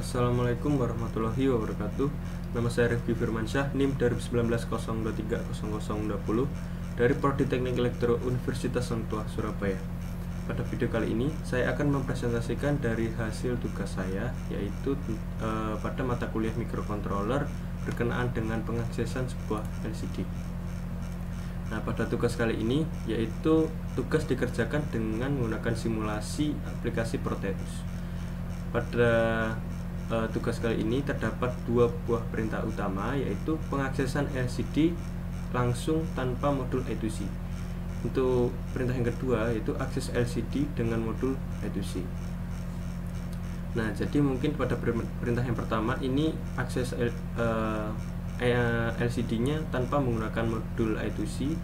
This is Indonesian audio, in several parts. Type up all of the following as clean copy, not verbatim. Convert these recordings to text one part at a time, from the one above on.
Assalamualaikum warahmatullahi wabarakatuh. Nama saya Rifki Firmansyah, NIM dari 19023020 dari Prodi Teknik Elektro Universitas Hang Tuah, Surabaya. Pada video kali ini, saya akan mempresentasikan dari hasil tugas saya, yaitu pada mata kuliah mikrokontroler berkenaan dengan pengaksesan sebuah LCD. Nah, pada tugas kali ini, yaitu tugas dikerjakan dengan menggunakan simulasi aplikasi Proteus. Pada tugas kali ini terdapat dua buah perintah utama, yaitu pengaksesan LCD langsung tanpa modul I2C. Untuk perintah yang kedua yaitu akses LCD dengan modul I2C. Nah, jadi mungkin pada perintah yang pertama ini akses LCD-nya tanpa menggunakan modul I2C,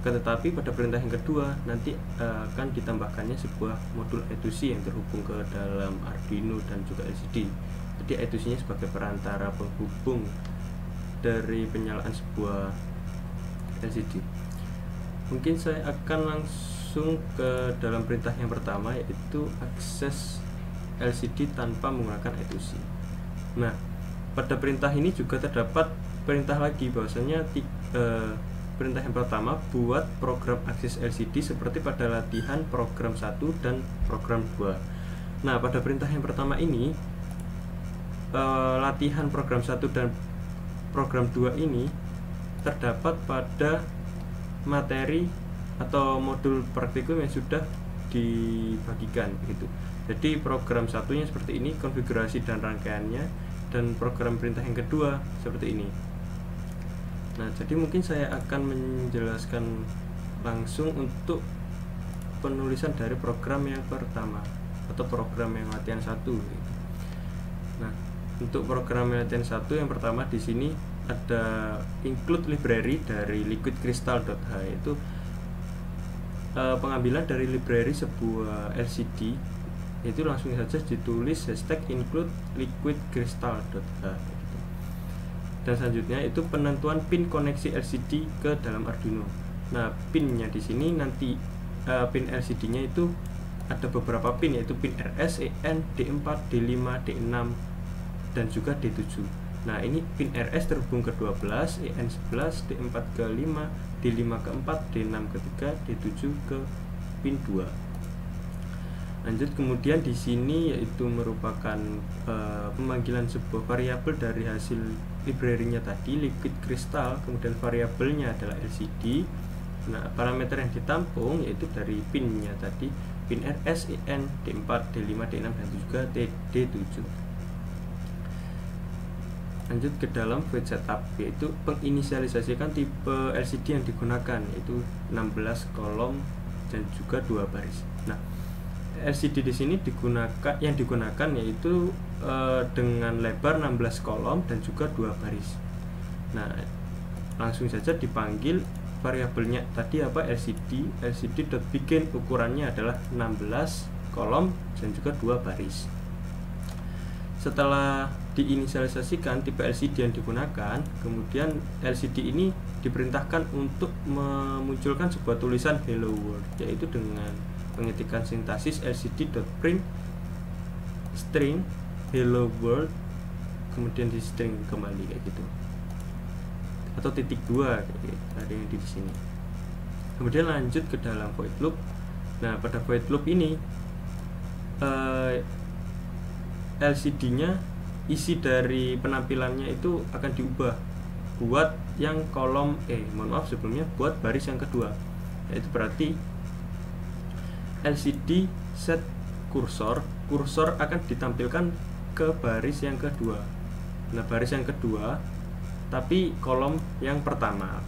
tetapi pada perintah yang kedua nanti akan ditambahkannya sebuah modul I2C yang terhubung ke dalam Arduino dan juga LCD. Jadi I2C-nya sebagai perantara penghubung dari penyalaan sebuah LCD. Mungkin saya akan langsung ke dalam perintah yang pertama, yaitu akses LCD tanpa menggunakan I2C. Nah, pada perintah ini juga terdapat perintah lagi, bahwasanya perintah yang pertama buat program akses LCD seperti pada latihan program 1 dan program 2. Nah, pada perintah yang pertama ini latihan program 1 dan program 2 ini terdapat pada materi atau modul praktikum yang sudah dibagikan gitu. Jadi program satunya seperti ini, konfigurasi dan rangkaiannya, dan program perintah yang kedua seperti ini. Nah, jadi mungkin saya akan menjelaskan langsung untuk penulisan dari program yang pertama atau program yang latihan 1 gitu. Nah, untuk program yang latihan 1 yang pertama di sini ada include library dari liquidcrystal.h, itu pengambilan dari library sebuah LCD, itu langsung saja ditulis hashtag include liquidcrystal.h gitu. Dan selanjutnya itu penentuan pin koneksi LCD ke dalam Arduino. Nah, pinnya di sini nanti pin LCD-nya itu ada beberapa pin, yaitu pin RS, EN, D4, D5, D6 dan juga D7. Nah, ini pin RS terhubung ke 12, EN 11, D4 ke 5, D5 ke 4, D6 ke 3, D7 ke pin 2. Lanjut, kemudian di sini yaitu merupakan pemanggilan sebuah variabel dari hasil library-nya tadi, liquid crystal, kemudian variabelnya adalah LCD. Nah, parameter yang ditampung yaitu dari pinnya tadi, pin RS, EN, D4, D5, D6 dan juga D7. Lanjut ke dalam void setup, yaitu penginisialisasikan tipe LCD yang digunakan, yaitu 16 kolom dan juga 2 baris. Nah, LCD di sini yang digunakan yaitu dengan lebar 16 kolom dan juga 2 baris. Nah, langsung saja dipanggil variabelnya tadi apa, LCD.begin, ukurannya adalah 16 kolom dan juga 2 baris. Setelah diinisialisasikan tipe LCD yang digunakan, kemudian LCD ini diperintahkan untuk memunculkan sebuah tulisan hello world, yaitu dengan pengetikan sintaksis lcd.print string hello world, kemudian di string kembali kayak gitu, atau titik 2 ada yang di sini. Kemudian lanjut ke dalam void loop. Nah, pada void loop ini LCD-nya, isi dari penampilannya itu akan diubah buat yang kolom sebelumnya buat baris yang kedua, yaitu berarti LCD set kursor akan ditampilkan ke baris yang kedua. Nah, baris yang kedua tapi kolom yang pertama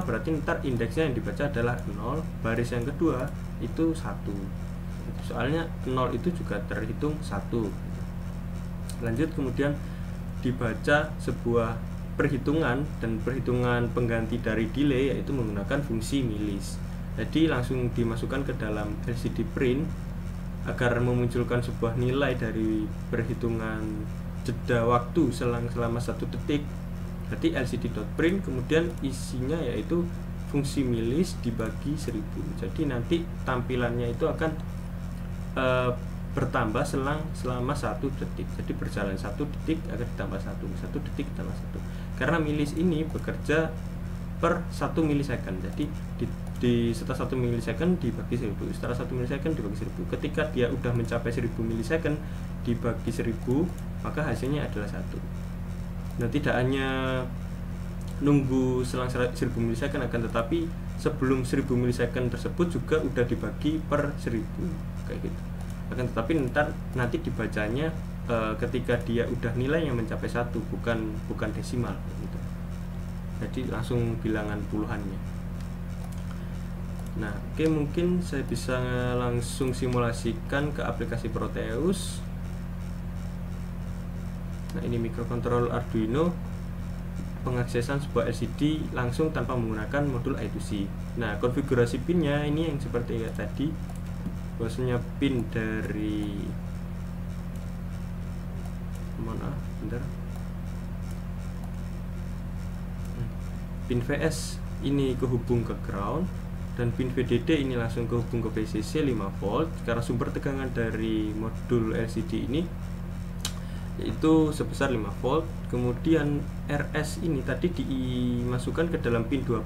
berarti ntar indeksnya yang dibaca adalah 0, baris yang kedua itu 1. Soalnya 0 itu juga terhitung 1. Lanjut, kemudian dibaca sebuah perhitungan, dan perhitungan pengganti dari delay yaitu menggunakan fungsi milis. Jadi langsung dimasukkan ke dalam LCD print agar memunculkan sebuah nilai dari perhitungan jeda waktu selama 1 detik. Jadi lcd.print, kemudian isinya yaitu fungsi milis dibagi 1000. Jadi nanti tampilannya itu akan bertambah selama 1 detik. Jadi berjalan 1 detik akan ditambah 1 detik ditambah 1. Karena milis ini bekerja per 1 milisecond. Jadi setelah 1 milisecond dibagi 1000, setelah 1 milisecond dibagi 1000. Ketika dia udah mencapai 1000 milisecond dibagi 1000, maka hasilnya adalah 1. Nah, tidak hanya nunggu selang 1000 milisecond, akan tetapi sebelum 1000 milisecond tersebut juga udah dibagi per 1000 kayak gitu. Akan tetapi nanti dibacanya ketika dia udah nilai yang mencapai 1, bukan desimal gitu. Jadi langsung bilangan puluhannya. Nah, oke, mungkin saya bisa langsung simulasikan ke aplikasi Proteus. Nah, ini mikrokontroller Arduino, pengaksesan sebuah LCD langsung tanpa menggunakan modul I2C. Nah, konfigurasi pinnya ini yang seperti tadi, bahwasanya pin dari pin VS ini kehubung ke ground, dan pin VDD ini langsung kehubung ke PCC 5V karena sumber tegangan dari modul LCD ini yaitu sebesar 5V. Kemudian RS ini tadi dimasukkan ke dalam pin 12,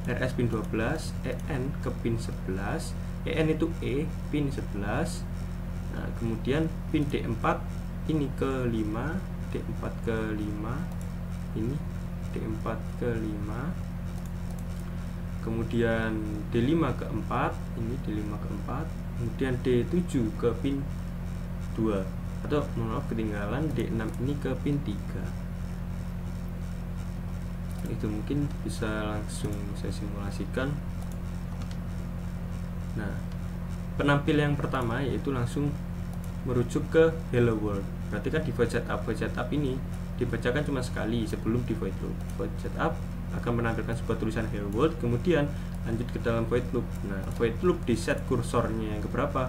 RS pin 12, EN ke pin 11, EN itu E pin 11. Nah, kemudian pin D4 ini ke 5, D4 ke 5, ini D4 ke 5, kemudian D5 ke 4, ini D5 ke 4, kemudian D7 ke pin 2, atau maaf ketinggalan D6 ini ke pin 3. Itu mungkin bisa langsung saya simulasikan. Nah, penampil yang pertama yaitu langsung merujuk ke hello world. Berarti kan di void setup ini dibacakan cuma sekali sebelum di void loop. Void setup akan menampilkan sebuah tulisan hello world, kemudian lanjut ke dalam void loop. Nah, void loop di set kursornya yang keberapa?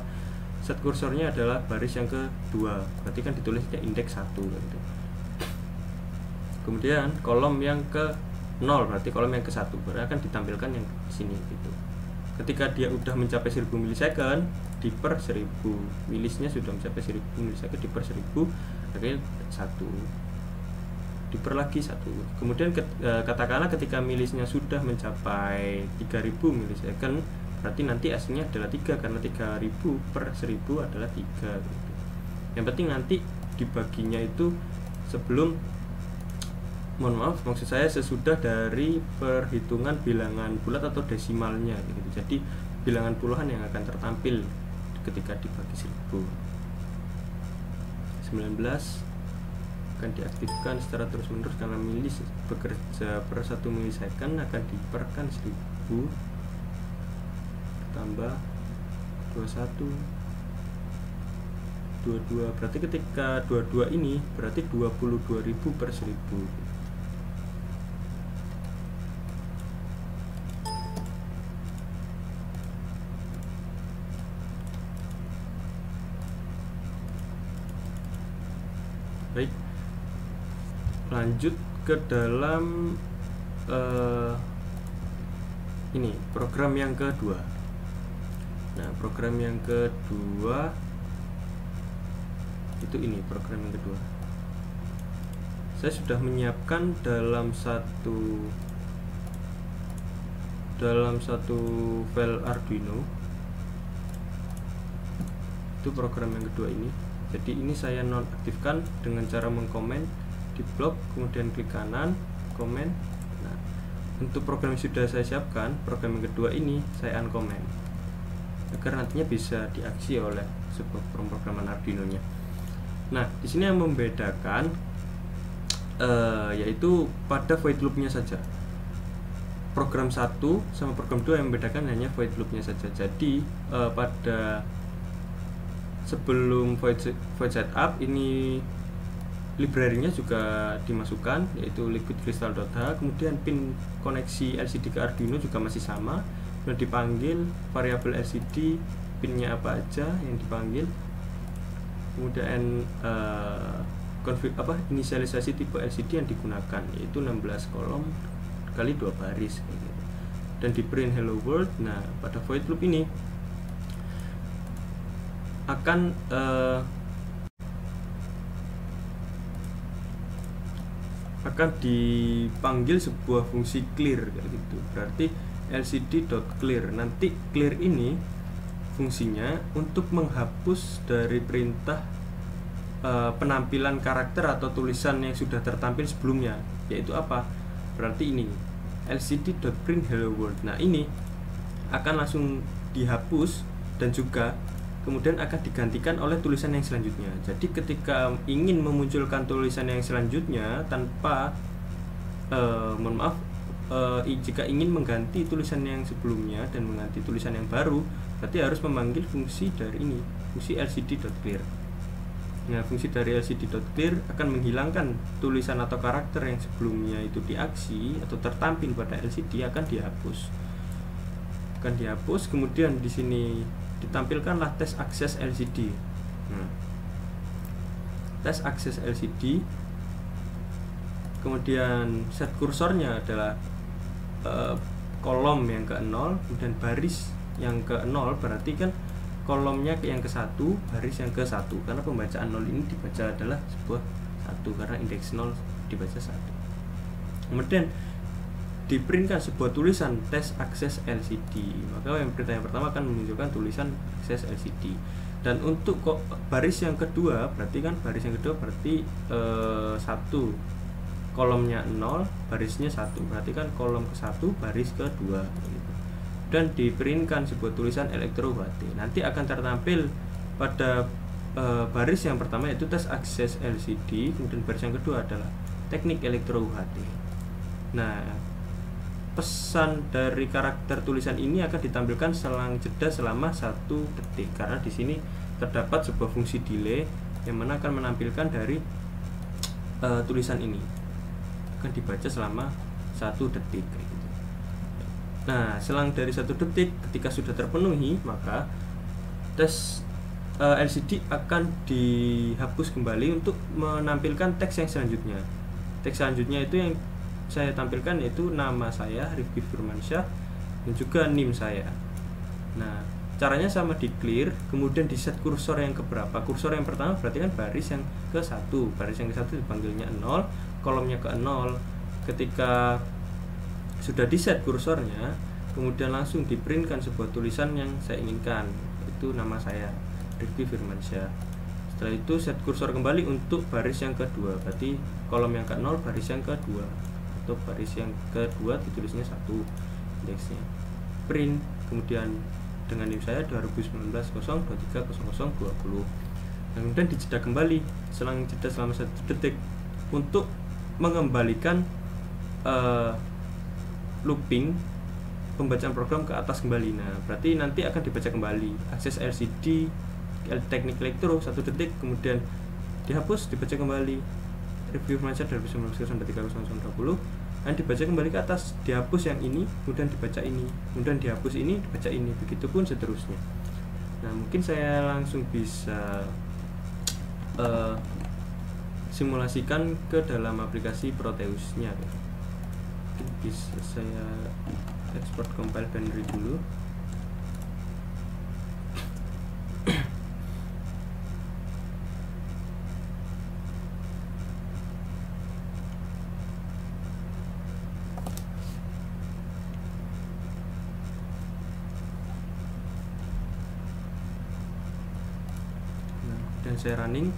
Set kursornya adalah baris yang kedua, berarti kan ditulisnya indeks 1 gitu. Kemudian kolom yang ke 0, berarti kolom yang ke 1 berarti akan ditampilkan yang di sini gitu. Ketika dia udah mencapai 1000 milisecond di per 1000, milisnya sudah mencapai 1000 milisecond di per 1000, akhirnya 1 diper lagi 1. Kemudian katakanlah ketika milisnya sudah mencapai 3000 milisecond, berarti nanti aslinya adalah 3 karena 3000 per 1000 adalah 3 gitu. Yang penting nanti dibaginya itu sebelum, mohon maaf, maksud saya sesudah dari perhitungan bilangan bulat atau desimalnya gitu. Jadi bilangan puluhan yang akan tertampil ketika dibagi 1000. 19 akan diaktifkan secara terus-menerus karena milis bekerja per 1 milisecond, akan diperkan 1000 tambah 21 22, berarti ketika 22 ini berarti 22.000 per 1000. Baik, lanjut ke dalam ini program yang kedua. Nah, program yang kedua itu ini program yang kedua. Saya sudah menyiapkan dalam satu file Arduino. Itu program yang kedua ini. Jadi ini saya nonaktifkan dengan cara mengkomen di blok, kemudian klik kanan, komen. Nah, untuk program yang sudah saya siapkan, program yang kedua ini saya uncomment agar nantinya bisa diaksi oleh sebuah pemrograman Arduino-nya. Nah, di sini yang membedakan yaitu pada void loop-nya saja. Program 1 sama program 2 yang membedakan hanya void loop-nya saja. Jadi pada sebelum void setup ini library-nya juga dimasukkan, yaitu liquidcrystal.h. Kemudian pin koneksi LCD ke Arduino juga masih sama, dan dipanggil variabel LCD pinnya apa aja yang dipanggil. Kemudian inisialisasi tipe LCD yang digunakan yaitu 16 kolom kali 2 baris gitu. Dan di print hello world. Nah, pada void loop ini akan dipanggil sebuah fungsi clear kayak gitu. Berarti lcd.clear. Nanti clear ini fungsinya untuk menghapus dari perintah penampilan karakter atau tulisan yang sudah tertampil sebelumnya, yaitu apa? Berarti ini lcd.print hello world. Nah, ini akan langsung dihapus dan juga kemudian akan digantikan oleh tulisan yang selanjutnya. Jadi ketika ingin memunculkan tulisan yang selanjutnya tanpa jika ingin mengganti tulisan yang sebelumnya dan mengganti tulisan yang baru, berarti harus memanggil fungsi dari ini, fungsi lcd.clear. Nah, fungsi dari lcd.clear akan menghilangkan tulisan atau karakter yang sebelumnya itu diaksi atau tertampil pada LCD, akan dihapus. Kemudian di sini ditampilkanlah tes akses LCD. Nah, tes akses LCD. Kemudian set kursornya adalah kolom yang ke 0, kemudian baris yang ke 0, berarti kan kolomnya yang ke 1, baris yang ke 1, karena pembacaan 0 ini dibaca adalah sebuah 1 karena indeks 0 dibaca 1. Kemudian diprintkan sebuah tulisan tes akses LCD. Maka perintah yang pertama akan menunjukkan tulisan akses LCD. Dan untuk baris yang kedua, berarti 1 kolomnya 0, barisnya 1, berarti kan kolom ke 1, baris ke 2 gitu. Dan diprintkan sebuah tulisan elektro UHT. Nanti akan tertampil pada baris yang pertama yaitu tes akses LCD, kemudian baris yang kedua adalah teknik elektro UHT. Nah, pesan dari karakter tulisan ini akan ditampilkan selang jeda selama 1 detik, karena di sini terdapat sebuah fungsi delay yang mana akan menampilkan dari tulisan ini akan dibaca selama 1 detik kayak gitu. Nah, selang dari 1 detik ketika sudah terpenuhi, maka tes LCD akan dihapus kembali untuk menampilkan teks yang selanjutnya. Teks selanjutnya itu yang saya tampilkan yaitu nama saya Rifki Firmansyah dan juga NIM saya. Nah, caranya sama, di clear, kemudian di set kursor yang keberapa. Kursor yang pertama berarti kan baris yang ke 1, baris yang ke 1 dipanggilnya 0, kolomnya ke 0. Ketika sudah di set kursornya, kemudian langsung diprintkan sebuah tulisan yang saya inginkan, itu nama saya Rifki Firmansyah. Setelah itu set kursor kembali untuk baris yang kedua, berarti kolom yang ke 0, baris yang kedua, atau baris yang kedua ditulisnya 1 indeksnya, print, kemudian dengan NIM saya 2019-0230020. Kemudian dijeda kembali, selang jeda selama 1 detik untuk mengembalikan looping pembacaan program ke atas kembali. Nah, berarti nanti akan dibaca kembali akses LCD teknik elektro 1 detik, kemudian dihapus, dibaca kembali review Firmansyah 2019-0230020, dan dibaca kembali ke atas, dihapus yang ini, kemudian dibaca ini, kemudian dihapus ini, dibaca ini, begitupun seterusnya. Nah, mungkin saya langsung bisa simulasikan ke dalam aplikasi Proteusnya. Bisa saya export compile binary dulu. Dan saya running.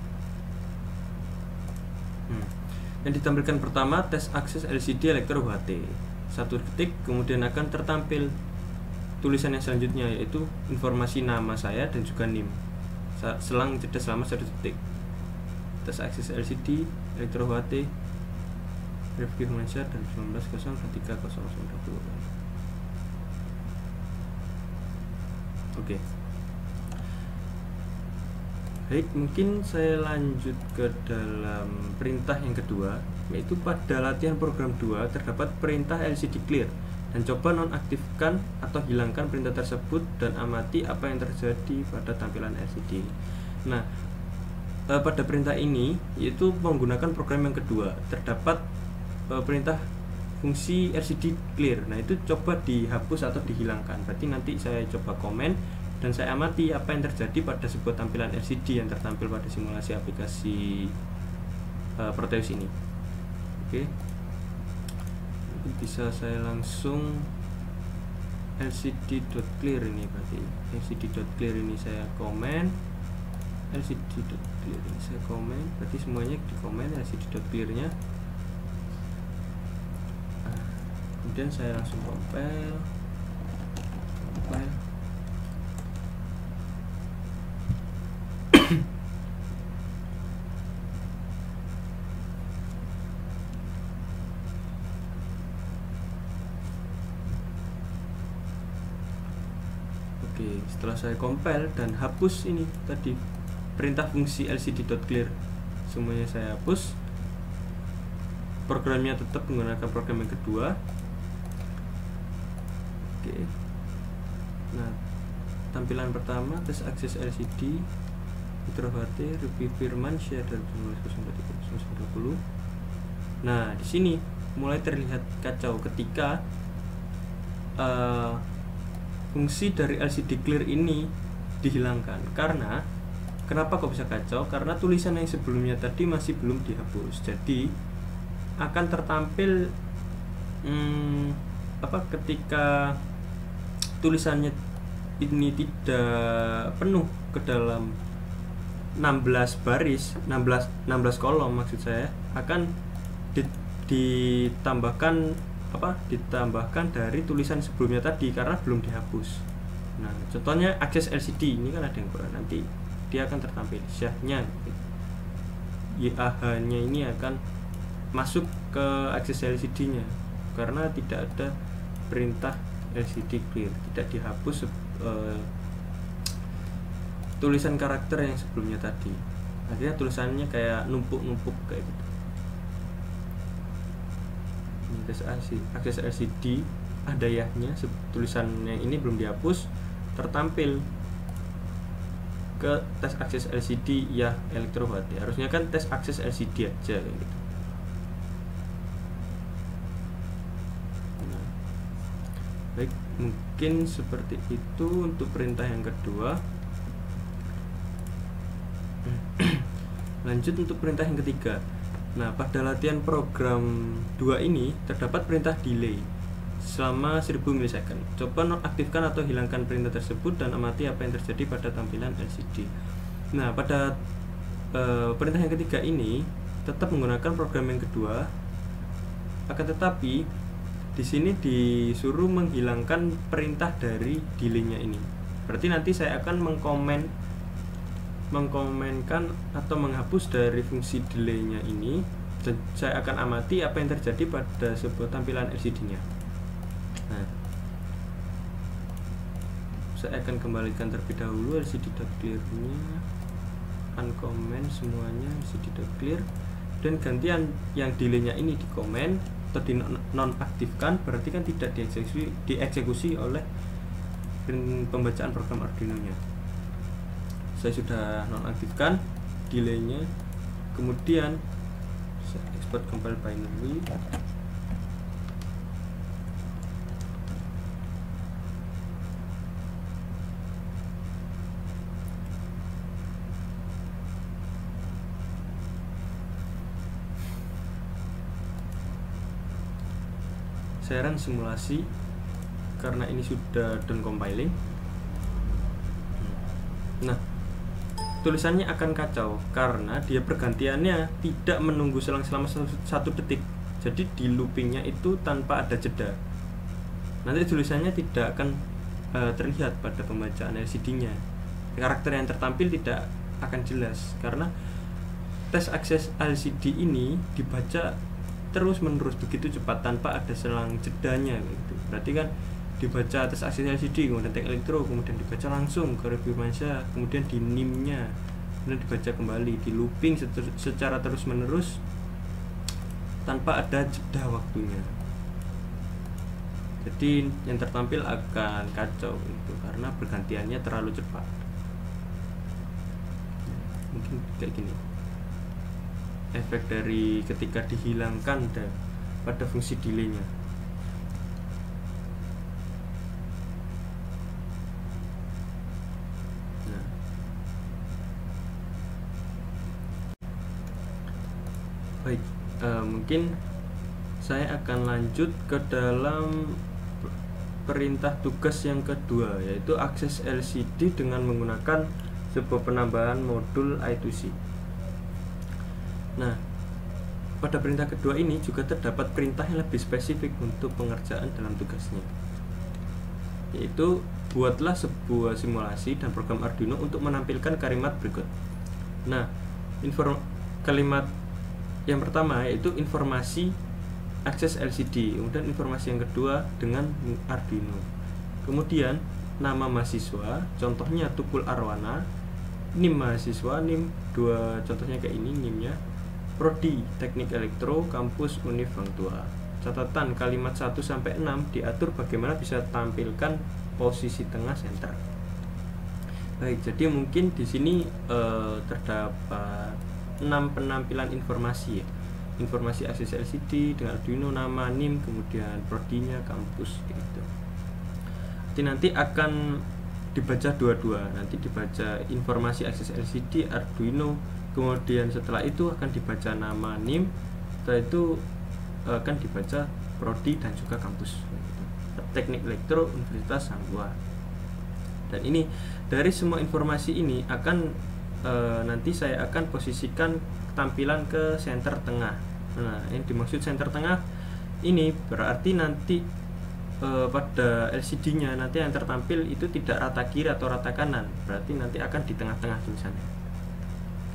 Yang ditampilkan pertama tes akses LCD elektro UHT 1 detik, kemudian akan tertampil tulisan yang selanjutnya yaitu informasi nama saya dan juga NIM selang jeda selama 1 detik. Tes akses LCD elektro UHT Rifki Firmansyah dan 19-0230020. Oke. Baik, mungkin saya lanjut ke dalam perintah yang kedua, yaitu pada latihan program 2 terdapat perintah LCD clear, dan coba nonaktifkan atau hilangkan perintah tersebut dan amati apa yang terjadi pada tampilan LCD. Nah, pada perintah ini yaitu menggunakan program yang kedua, terdapat perintah fungsi LCD clear. Nah, itu coba dihapus atau dihilangkan. Berarti nanti saya coba komen dan saya amati apa yang terjadi pada sebuah tampilan LCD yang tertampil pada simulasi aplikasi Proteus ini. Oke, bisa saya langsung lcd.clear ini, berarti lcd.clear ini saya komen, lcd.clear ini saya komen, berarti semuanya di komen lcd.clear nya. Kemudian saya langsung compile. Oke, setelah saya compile dan hapus ini tadi perintah fungsi lcd.clear, semuanya saya hapus. Programnya tetap menggunakan program yang kedua. Oke. Nah, tampilan pertama tes akses LCD, introvert, review firman, share dan 0.0.20. Nah, di sini mulai terlihat kacau ketika fungsi dari LCD clear ini dihilangkan. Karena kenapa kok bisa kacau? Karena tulisan yang sebelumnya tadi masih belum dihapus. Jadi akan tertampil ketika tulisannya ini tidak penuh ke dalam 16 baris, 16 kolom maksud saya, akan ditambahkan dari tulisan sebelumnya tadi karena belum dihapus. Nah, contohnya akses LCD ini kan ada yang kurang, nanti dia akan tertampil syahnya, YAH-nya ini akan masuk ke akses LCD-nya karena tidak ada perintah LCD clear, tidak dihapus tulisan karakter yang sebelumnya tadi. Akhirnya tulisannya kayak numpuk-numpuk kayak gitu. Akses LCD ada yahnya, tulisan yang ini belum dihapus, tertampil ke tes akses LCD ya elektrovati. Harusnya kan tes akses LCD aja kayak gitu. Nah, baik, mungkin seperti itu untuk perintah yang kedua. Lanjut untuk perintah yang ketiga. Nah, pada latihan program 2 ini terdapat perintah delay selama 1000 milisecond. Coba nonaktifkan atau hilangkan perintah tersebut dan amati apa yang terjadi pada tampilan LCD. Nah, pada perintah yang ketiga ini tetap menggunakan program yang kedua, akan tetapi di sini disuruh menghilangkan perintah dari delay-nya ini. Berarti nanti saya akan mengkomenkan atau menghapus dari fungsi delay-nya ini, dan saya akan amati apa yang terjadi pada sebuah tampilan LCD-nya. Nah, saya akan kembalikan terlebih dahulu LCD.clear-nya, uncomment semuanya LCD.clear, dan gantian yang delay-nya ini dikomen atau dinonaktifkan, berarti kan tidak dieksekusi oleh pembacaan program Arduino-nya. Saya sudah nonaktifkan delay-nya, kemudian saya export compile binary. Saya run simulasi karena ini sudah done compiling. Nah, tulisannya akan kacau karena dia pergantiannya tidak menunggu selama 1 detik. Jadi di loopingnya itu tanpa ada jeda. Nanti tulisannya tidak akan terlihat pada pembacaan LCD-nya. Karakter yang tertampil tidak akan jelas karena tes akses LCD ini dibaca terus menerus begitu cepat tanpa ada selang jedanya gitu. Berarti kan dibaca tes akses LCD, kemudian tek elektro, kemudian dibaca langsung ke review mansa, kemudian di NIM-nya, kemudian dibaca kembali, di looping secara terus menerus tanpa ada jeda waktunya. Jadi yang tertampil akan kacau itu karena pergantiannya terlalu cepat. Mungkin kayak gini efek dari ketika dihilangkan pada fungsi delay-nya. Baik, mungkin saya akan lanjut ke dalam perintah tugas yang kedua, yaitu akses LCD dengan menggunakan sebuah penambahan modul I2C. Nah, pada perintah kedua ini juga terdapat perintah yang lebih spesifik untuk pengerjaan dalam tugasnya, yaitu buatlah sebuah simulasi dan program Arduino untuk menampilkan kalimat berikut. Nah, kalimat yang pertama yaitu informasi akses LCD, kemudian informasi yang kedua dengan Arduino, kemudian nama mahasiswa, contohnya Tukul Arwana, NIM mahasiswa, NIM dua, contohnya kayak ini NIM-nya, Prodi Teknik Elektro, Kampus Univ Hang Tuah. Catatan kalimat 1-6 diatur bagaimana bisa tampilkan posisi tengah center. Baik, jadi mungkin di sini terdapat 6 penampilan informasi ya. Informasi akses LCD dengan Arduino, nama, NIM, kemudian prodinya, kampus gitu. Nanti akan dibaca dua-dua. Nanti dibaca informasi akses LCD, Arduino, kemudian setelah itu akan dibaca nama, NIM, setelah itu akan dibaca prodi dan juga kampus gitu. Teknik Elektro Universitas Hang Tuah. Dan ini dari semua informasi ini akan nanti saya akan posisikan tampilan ke center tengah. Nah, yang dimaksud center tengah ini berarti nanti pada LCD-nya nanti yang tertampil itu tidak rata kiri atau rata kanan, berarti nanti akan di tengah-tengah tulisannya.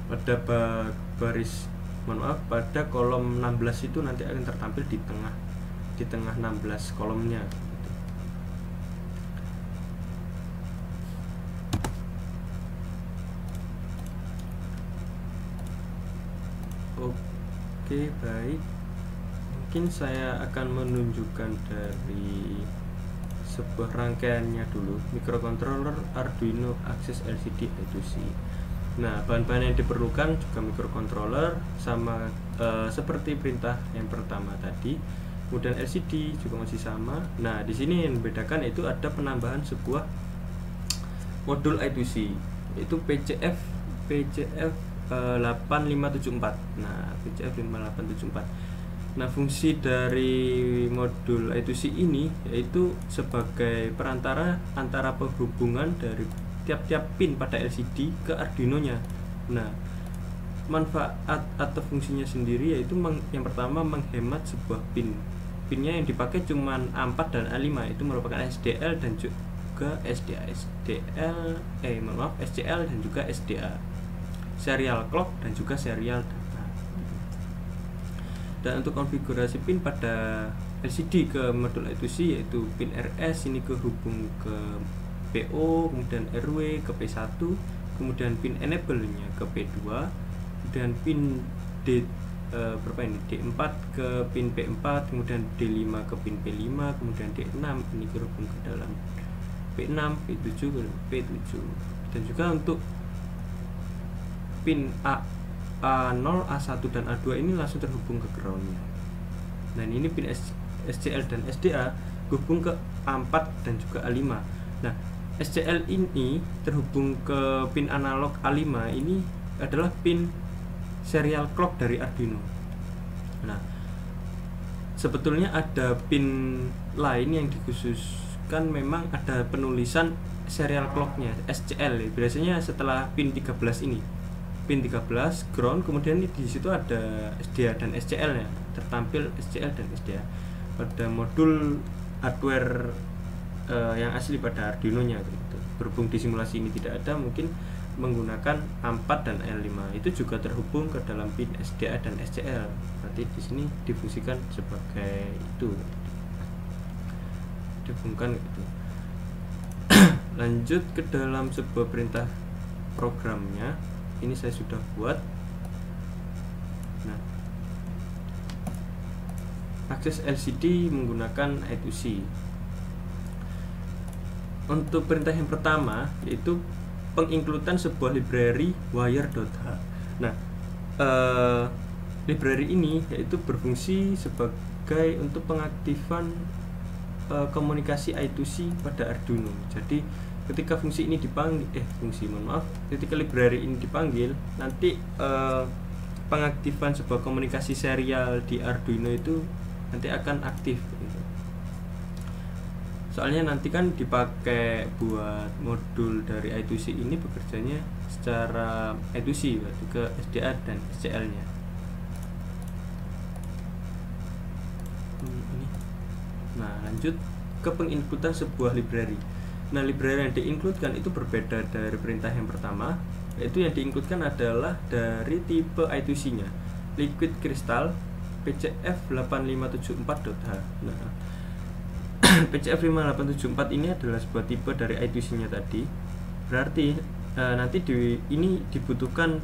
Pada pada kolom 16 itu nanti akan tertampil di tengah 16 kolomnya gitu. Oke, baik. Mungkin saya akan menunjukkan dari sebuah rangkaiannya dulu, microcontroller Arduino akses LCD I2C. Nah, bahan-bahan yang diperlukan juga microcontroller sama seperti perintah yang pertama tadi. Kemudian LCD juga masih sama. Nah, di sini yang membedakan itu ada penambahan sebuah modul I2C, yaitu PCF 8574. Nah, PCF 5874. Nah, fungsi dari modul I2C ini yaitu sebagai perantara antara penghubungan dari tiap-tiap pin pada LCD ke Arduino-nya. Nah, manfaat atau fungsinya sendiri yaitu yang pertama menghemat sebuah pin. Pinnya yang dipakai cuma A4 dan A5, itu merupakan SDL dan juga SDA. SCL dan juga SDA. Serial clock dan juga serial data. Dan untuk konfigurasi pin pada LCD ke modul I2C yaitu pin RS ini kehubung ke PO, kemudian RW ke P1, kemudian pin enable-nya ke P2, kemudian pin D4 ke pin P4, kemudian D5 ke pin P5, kemudian D6 ini kehubung ke dalam P6, P7 ke P7. Dan juga untuk pin A0, A1 dan A2 ini langsung terhubung ke ground-nya. Dan ini pin SCL dan SDA hubung ke A4 dan juga A5. Nah, SCL ini terhubung ke pin analog A5 ini adalah pin serial clock dari Arduino. Nah, sebetulnya ada pin lain yang dikhususkan, memang ada penulisan serial clocknya SCL. Biasanya setelah pin 13 ini, pin 13 ground, kemudian di situ ada SDA dan SCL-nya, tertampil SCL dan SDA. Pada modul hardware yang asli pada Arduino-nya gitu. Berhubung di simulasi ini tidak ada, mungkin menggunakan A4 dan L5 itu juga terhubung ke dalam pin SDA dan SCL. Berarti di sini difungsikan sebagai itu, dihubungkan gitu. Lanjut ke dalam sebuah perintah programnya. Ini saya sudah buat. Nah, akses LCD menggunakan I2C. Untuk perintah yang pertama yaitu penginkludan sebuah library wire.h. Nah, library ini yaitu berfungsi sebagai untuk pengaktifan komunikasi I2C pada Arduino. Jadi ketika fungsi ini dipanggil, ketika library ini dipanggil, nanti pengaktifan sebuah komunikasi serial di Arduino itu nanti akan aktif gitu. Soalnya nanti kan dipakai buat modul dari I2C ini bekerjanya secara I2C yaitu ke SDA dan SCL nya. Nah, lanjut ke penginputan sebuah library. Nah, library yang diincludekan itu berbeda dari perintah yang pertama, yaitu yang diincludekan adalah dari tipe I2C nya, Liquid Crystal PCF8574.h. Nah, PCF5874 ini adalah sebuah tipe dari I2C nya tadi. Berarti nanti ini dibutuhkan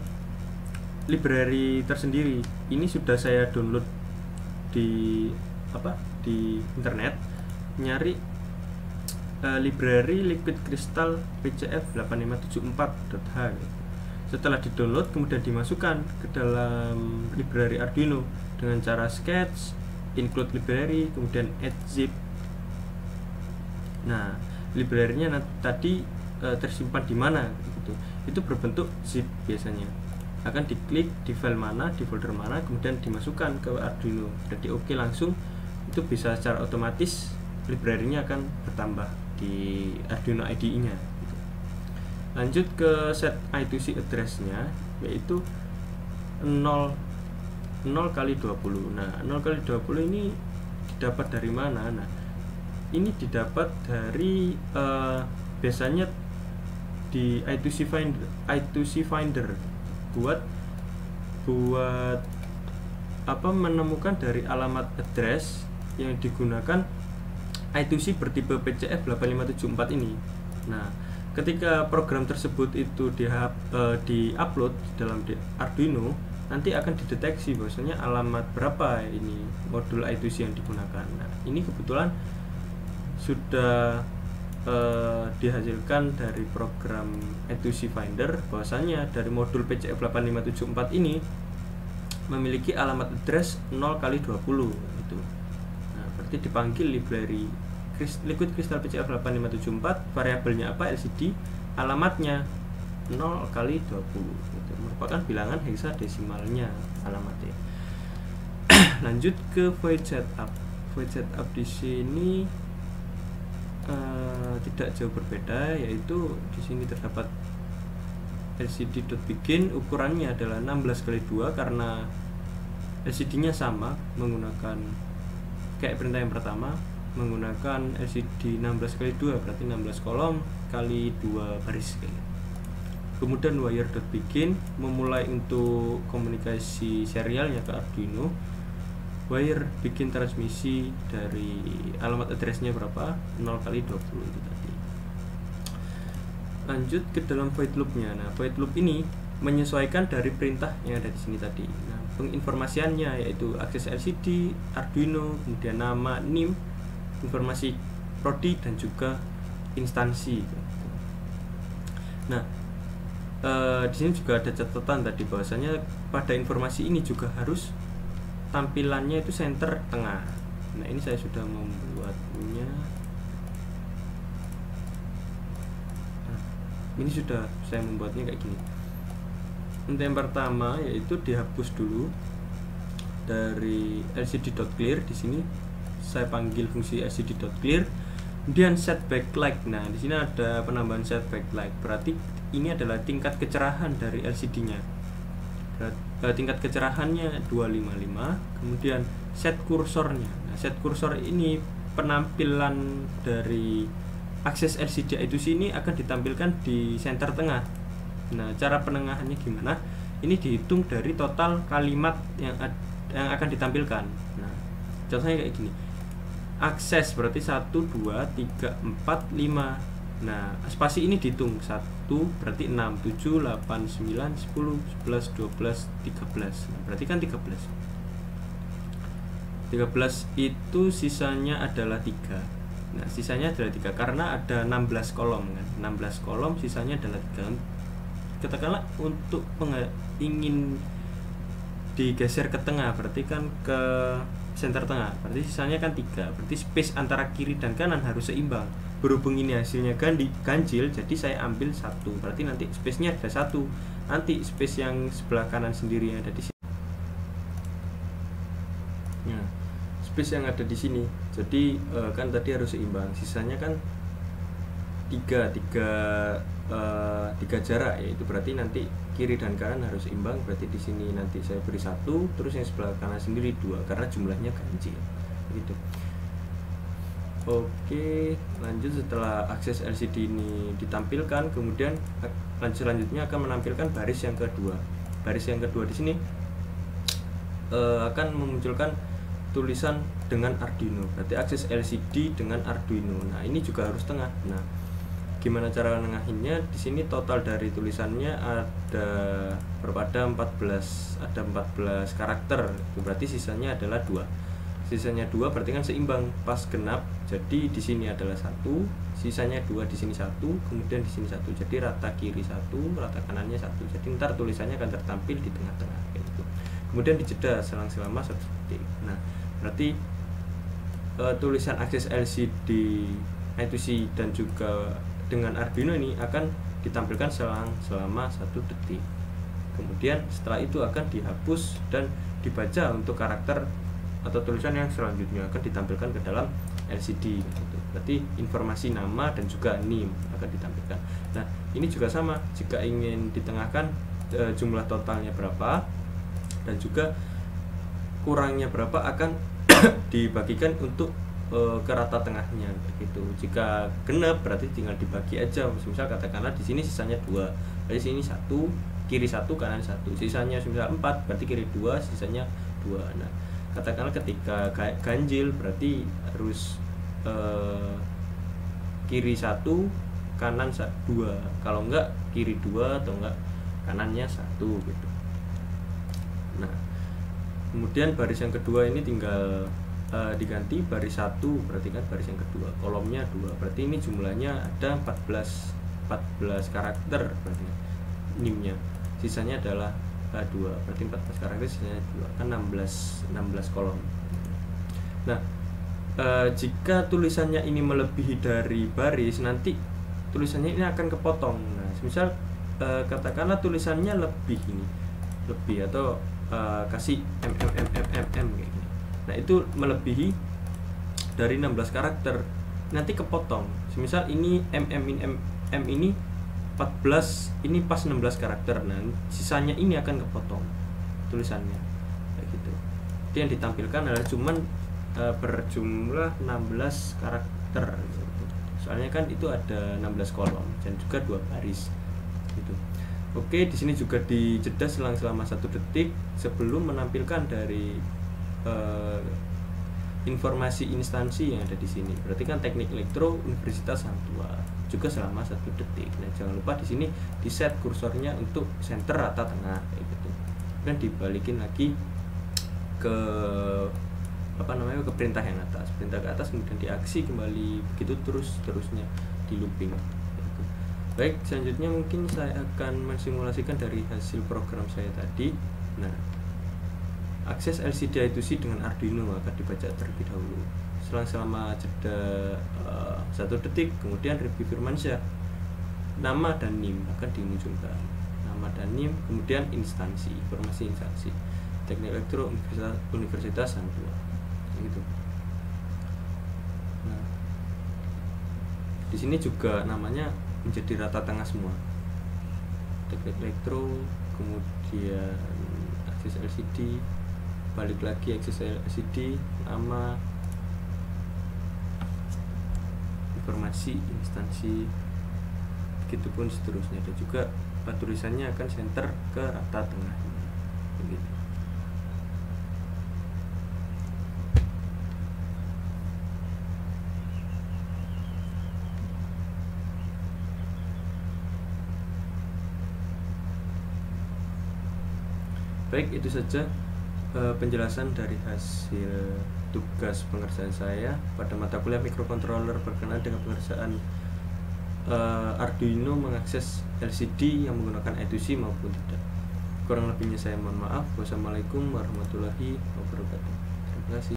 library tersendiri. Ini sudah saya download di internet, nyari library Liquid Crystal PCF8574.h. Setelah di-download kemudian dimasukkan ke dalam library Arduino dengan cara sketch, include library, kemudian add zip. Nah, library-nya tadi tersimpan di mana gitu. Itu berbentuk zip biasanya. Akan diklik di file mana, di folder mana, kemudian dimasukkan ke Arduino. Jadi oke langsung, itu bisa secara otomatis library-nya akan bertambah di Arduino IDE-nya gitu. Lanjut ke set I2C address-nya, yaitu 0x20. Nah, 0x20 ini didapat dari mana? Nah, ini didapat dari biasanya di I2C Finder buat menemukan dari alamat address yang digunakan I2C bertipe PCF8574 ini. Nah, ketika program tersebut itu di-upload dalam Arduino, nanti akan dideteksi bahwasanya alamat berapa ini modul I2C yang digunakan. Nah, ini kebetulan sudah dihasilkan dari program I2C Finder bahwasanya dari modul PCF8574 ini memiliki alamat address 0x20 itu. Nah, berarti dipanggil library Liquid Crystal PCF8574, variabelnya apa? LCD, alamatnya 0x20 itu merupakan bilangan hexadesimalnya alamatnya. Lanjut ke void setup. Void setup di sini tidak jauh berbeda, yaitu di sini terdapat LCD.begin, ukurannya adalah 16x2 karena LCD-nya sama menggunakan kayak perintah yang pertama, menggunakan LCD 16x2 berarti 16 kolom kali 2 baris kayak. Kemudian wire.begin memulai untuk komunikasi serialnya ke Arduino. Wire bikin transmisi dari alamat addressnya berapa, 0x20 itu tadi. Lanjut ke dalam void loop-nya. Nah, void loop ini menyesuaikan dari perintah yang ada di sini tadi. Nah, penginformasiannya yaitu akses LCD, Arduino, kemudian nama, NIM, informasi prodi dan juga instansi. Nah, di sini juga ada catatan tadi bahwasanya pada informasi ini juga harus tampilannya itu center tengah. Nah, ini saya sudah membuatnya. Ini sudah saya membuatnya kayak gini. Untuk yang pertama yaitu dihapus dulu dari LCD.clear. Di sini saya panggil fungsi LCD.clear. Kemudian set backlight. Nah, di sini ada penambahan set backlight. Berarti ini adalah tingkat kecerahan dari LCD-nya. Tingkat kecerahannya 255. Kemudian set kursornya. Nah, set kursor ini penampilan dari akses LCD itu sini akan ditampilkan di center tengah. Nah, cara penengahannya gimana? Ini dihitung dari total kalimat yang akan ditampilkan. Nah, contohnya kayak gini. Akses berarti 1, 2, 3, 4, 5. Nah, spasi ini dihitung 1 berarti 6, 7, 8, 9, 10, 11, 12, 13. Nah, berarti kan 13. 13 itu sisanya adalah 3. Nah, sisanya adalah 3 karena ada 16 kolom kan. 16 kolom sisanya adalah 3. Katakanlah untuk ingin digeser ke tengah berarti kan ke center tengah, berarti sisanya kan 3. Berarti space antara kiri dan kanan harus seimbang. Berhubung ini hasilnya ganjil, jadi saya ambil 1. Berarti nanti space-nya ada 1. Nanti space yang sebelah kanan sendiri yang ada di sini space yang ada di sini. Jadi kan tadi harus seimbang, sisanya kan tiga jarak, yaitu berarti nanti kiri dan kanan harus seimbang. Berarti di sini nanti saya beri 1, terus yang sebelah kanan sendiri 2 karena jumlahnya ganjil gitu. Oke, lanjut. Setelah akses LCD ini ditampilkan, kemudian selanjutnya akan menampilkan baris yang kedua. Baris yang kedua di sini akan memunculkan tulisan dengan Arduino. Berarti akses LCD dengan Arduino. Nah, ini juga harus tengah. Nah, gimana cara nengahinnya? Di sini total dari tulisannya ada berapa? Ada 14 karakter. Berarti sisanya adalah 2. Sisanya 2 berarti kan seimbang, pas genap. Jadi di sini adalah 1, sisanya 2, di sini 1, kemudian di sini 1. Jadi rata kiri 1, rata kanannya 1. Jadi ntar tulisannya akan tertampil di tengah-tengah gitu. Kemudian dijeda selang selama 1 detik. Nah, berarti tulisan akses LCD I2C dan juga dengan Arduino ini akan ditampilkan selang selama 1 detik. Kemudian setelah itu akan dihapus dan dibaca untuk karakter atau tulisan yang selanjutnya akan ditampilkan ke dalam LCD gitu. Berarti informasi nama dan juga NIM akan ditampilkan. Nah, ini juga sama, jika ingin ditengahkan jumlah totalnya berapa dan juga kurangnya berapa akan dibagikan untuk ke rata tengahnya gitu. Jika genap berarti tinggal dibagi aja. Misal katakanlah di sini sisanya 2, dari sini 1, kiri 1, kanan 1. Sisanya misal 4, berarti kiri 2, sisanya 2. Nah, katakanlah ketika ganjil berarti harus kiri 1, kanan 2. Kalau enggak kiri 2 atau enggak kanannya 1 gitu. Nah, kemudian baris yang kedua ini tinggal diganti baris 1, berarti kan baris yang kedua kolomnya 2, berarti ini jumlahnya ada 14 karakter berarti NIM-nya. Sisanya adalah 2, berarti 14 karakter, sisanya 2, kan 16 kolom. Nah, jika tulisannya ini melebihi dari baris, nanti tulisannya ini akan kepotong. Nah, misal katakanlah tulisannya lebih atau kasih kayak gini. Nah, itu melebihi dari 16 karakter, nanti kepotong. Misal ini M ini 14, ini pas 16 karakter. Nah, sisanya ini akan kepotong tulisannya kayak gitu. Jadi yang ditampilkan adalah cuman berjumlah 16 karakter gitu. Soalnya kan itu ada 16 kolom dan juga 2 baris gitu. Oke, di sini juga dijeda selang selama 1 detik sebelum menampilkan dari informasi instansi yang ada di sini. Berarti kan Teknik Elektro Universitas Hang Tuah juga selama 1 detik. Nah, jangan lupa di sini di set kursornya untuk center rata tengah kayak gitu. Dan dibalikin lagi ke ke perintah yang atas, perintah ke atas, kemudian diaksi kembali, begitu terusnya di looping. Baik, selanjutnya mungkin saya akan mensimulasikan dari hasil program saya tadi. Nah, akses LCD I2C dengan Arduino akan dibaca terlebih dahulu. Selama jeda 1 detik, kemudian Rifki Firmansyah, nama dan NIM akan dimunculkan. Nama dan NIM, kemudian instansi, informasi instansi Teknik Elektro Universitas Hang Tuah gitu. Nah, di sini juga namanya menjadi rata tengah semua. Teknik Elektro, kemudian akses LCD, balik lagi akses LCD, nama, informasi instansi, begitupun seterusnya. Dan juga tulisannya akan center ke rata tengah begitu. Baik, itu saja penjelasan dari hasil tugas pengerjaan saya pada mata kuliah mikrocontroller berkenaan dengan pengerjaan Arduino mengakses LCD yang menggunakan I2C maupun tidak. Kurang lebihnya saya mohon maaf. Wassalamualaikum warahmatullahi wabarakatuh. Terima kasih.